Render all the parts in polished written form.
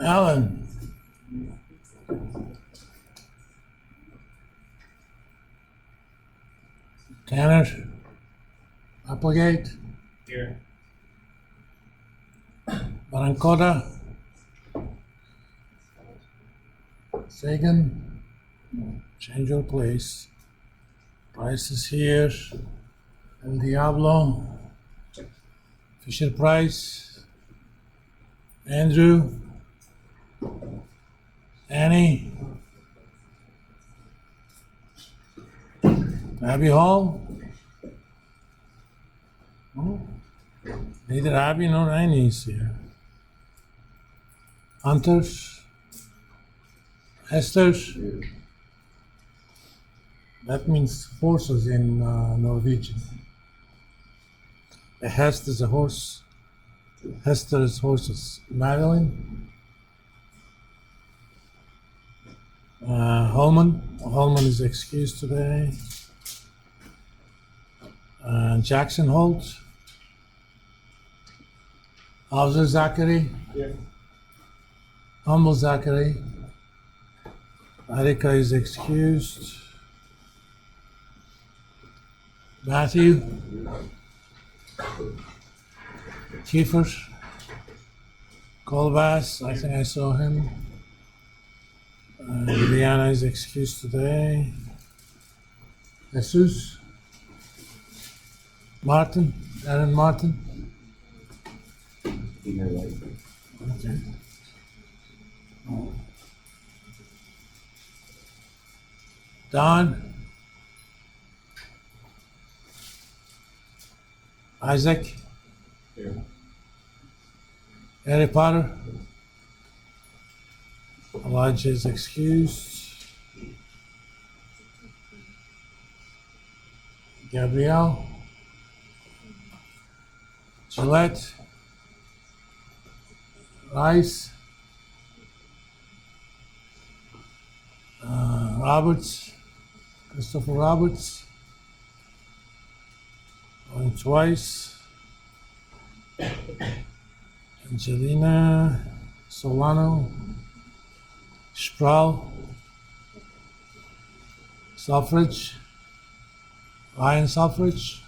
Alan. Tanner. Applegate. Here. Barancota. Sagan. Change your place. Price is here. El Diablo. Fisher Price. Andrew. Annie. Abby Hall. Oh, neither Abby nor Annie is here. Hunter. Esther. That means horses in Norwegian. A hest is a horse. Hester is horses. Madeline. Holman. Holman is excused today. Jackson Holt. Hauser Zachary. Here. Humble Zachary. Erika is excused. Matthew. Kiefer. Colbass, I think I saw him. Liana is excused today. Jesus. Martin. Aaron Martin. Okay. Don. Isaac. Here. Harry Potter. Elijah is excused. Gabrielle. Gillette. Rice. Roberts. Christopher Roberts. Going twice. Angelina. Solano. Sproul. Suffrage. Ryan Suffrage.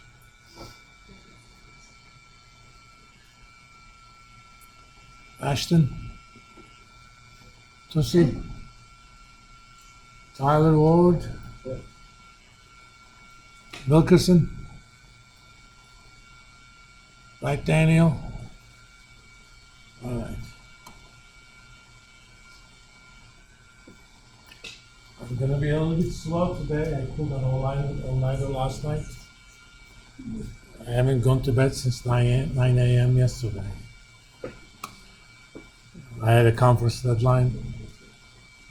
Ashton. Tussie. Tyler Ward. Wilkerson. Right, Daniel? All right. I'm gonna be a little bit slow today. I pulled an all-nighter last night. I haven't gone to bed since 9 a.m. yesterday. I had a conference deadline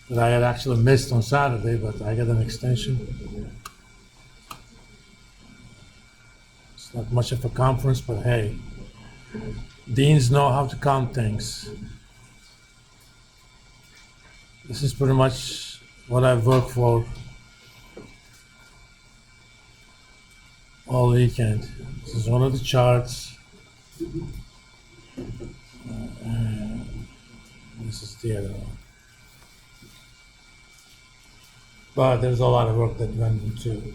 that I had actually missed on Saturday, but I got an extension. It's not much of a conference, but hey, deans know how to count things. This is pretty much what I've worked for all weekend. This is one of the charts. This is the other one. But there's a lot of work that went into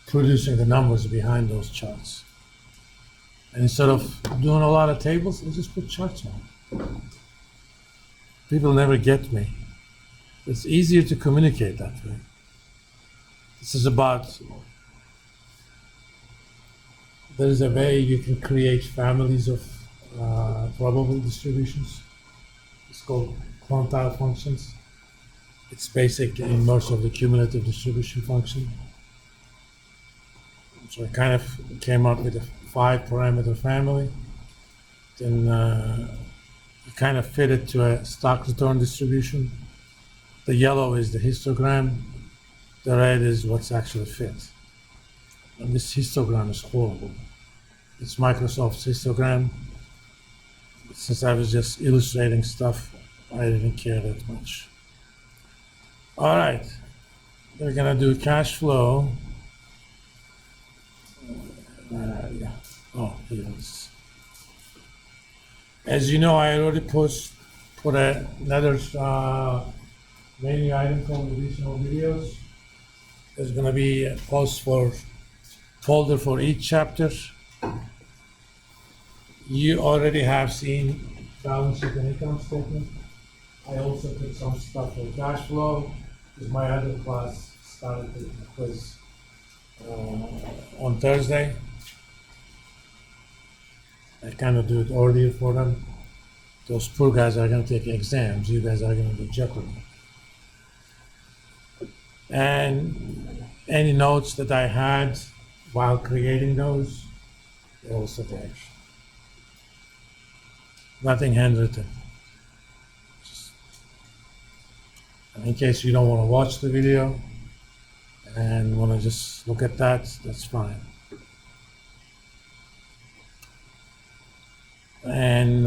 producing the numbers behind those charts. And instead of doing a lot of tables, I just put charts on. People never get me. It's easier to communicate that way. This is about, there is a way you can create families of probable distributions. It's called quantile functions. It's basic in most of the cumulative distribution function. So I kind of came up with a 5-parameter family. Then you kind of fit it to a stock return distribution. The yellow is the histogram. The red is what's actually fit. And this histogram is horrible. It's Microsoft's histogram. Since I was just illustrating stuff, I didn't care that much. All right, we're gonna do cash flow. Yeah. Oh, here it is. As you know, I already put another menu item called additional videos. There's gonna be a post for folder for each chapter. You already have seen balance sheet and income statement. I also put some stuff for cash flow, because my other class started the quiz on Thursday. I kind of do it earlier for them. Those poor guys are going to take exams. You guys are going to do Jeopardy. And any notes that I had while creating those, they're also there. Nothing handwritten. Just in case you don't want to watch the video and want to just look at that, that's fine. And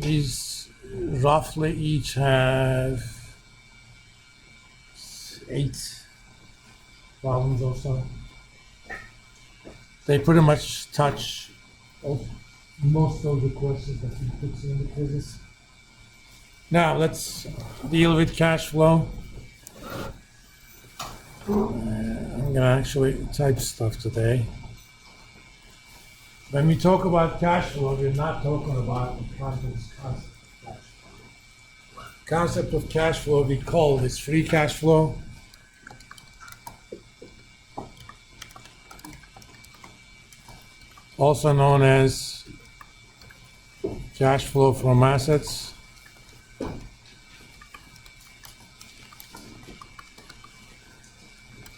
these roughly each have 8 problems or so. They pretty much touch most of the courses that you put in the quizzes. Now let's deal with cash flow. I'm gonna actually type stuff today. When we talk about cash flow, we're not talking about the concept of cash flow. Concept of cash flow we call this free cash flow. Also known as cash flow from assets.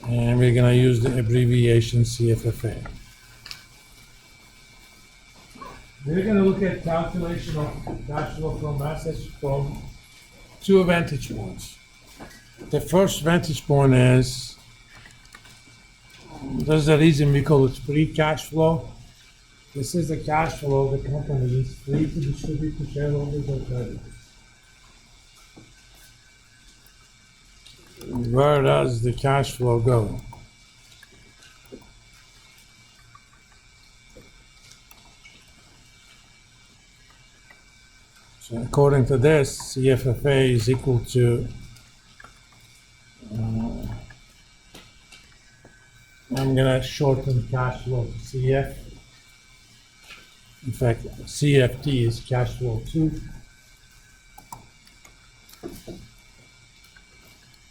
And we're going to use the abbreviation CFFA. We're going to look at calculation of cash flow from assets from 2 vantage points. The first vantage point is, there's a reason we call it free cash flow. This is the cash flow the company is free to distribute to shareholders or creditors. Where does the cash flow go? So according to this, CFFA is equal to I'm gonna shorten cash flow to CF. In fact, CFT is cash flow 2.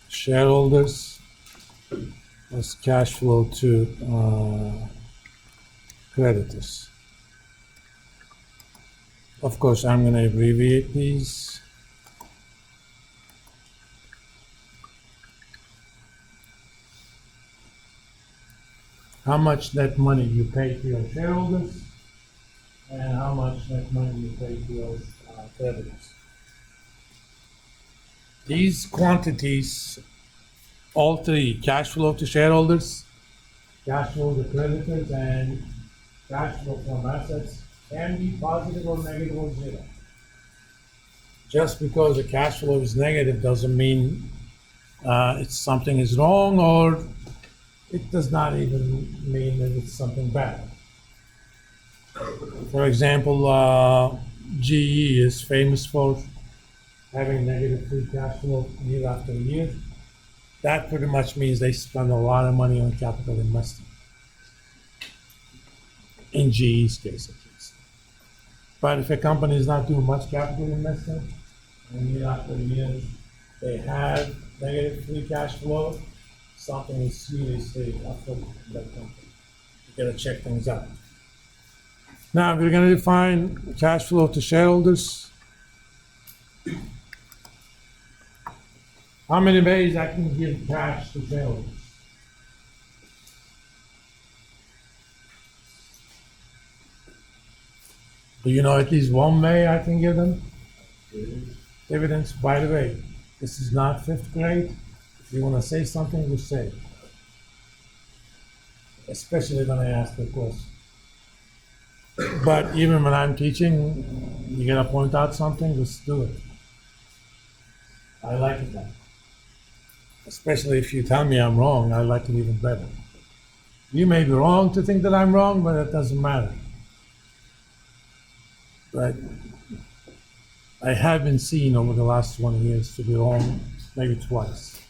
Shareholders plus cash flow to creditors. Of course, I'm going to abbreviate these. How much net money you pay to your shareholders and how much net money you pay to your creditors. These quantities, all three, cash flow to shareholders, cash flow to creditors, and cash flow from assets, can be positive or negative or zero. Just because the cash flow is negative doesn't mean something is wrong, or it does not even mean that it's something bad. For example, GE is famous for having negative free cash flow year after year. That pretty much means they spend a lot of money on capital investment. In GE's case, at least. But if a company is not doing much capital investment, and year after year they have negative free cash flow, something is seriously affecting that company. You gotta check things out. Now we're gonna define cash flow to shareholders. How many ways I can give cash to shareholders? Do you know at least one way I can give them? Dividends. By the way, this is not 5th grade. If you want to say something, just say it. Especially when I ask the question. But even when I'm teaching, you gotta point out something, just do it. I like it that. Especially if you tell me I'm wrong, I like it even better. You may be wrong to think that I'm wrong, but it doesn't matter. But I have been seen over the last 20 years to be wrong, maybe twice.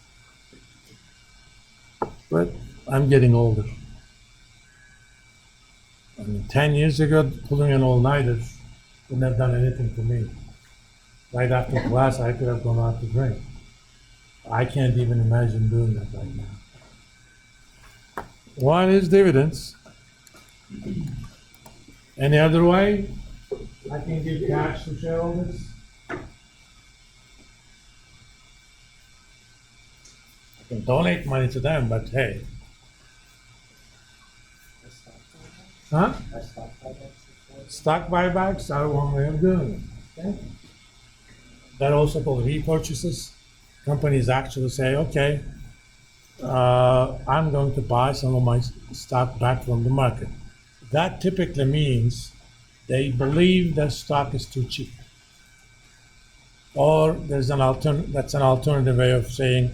But I'm getting older. I mean, 10 years ago, pulling an all-nighter wouldn't have done anything for me. Right after class, I could have gone out to drink. I can't even imagine doing that right now. One is dividends. Any other way? I can give cash to shareholders. I can donate money to them, but hey. Huh? Stock buybacks are one way of doing it. Okay? They're also called repurchases. Companies actually say, okay, I'm going to buy some of my stock back from the market. That typically means they believe their stock is too cheap. Or that's an alternative way of saying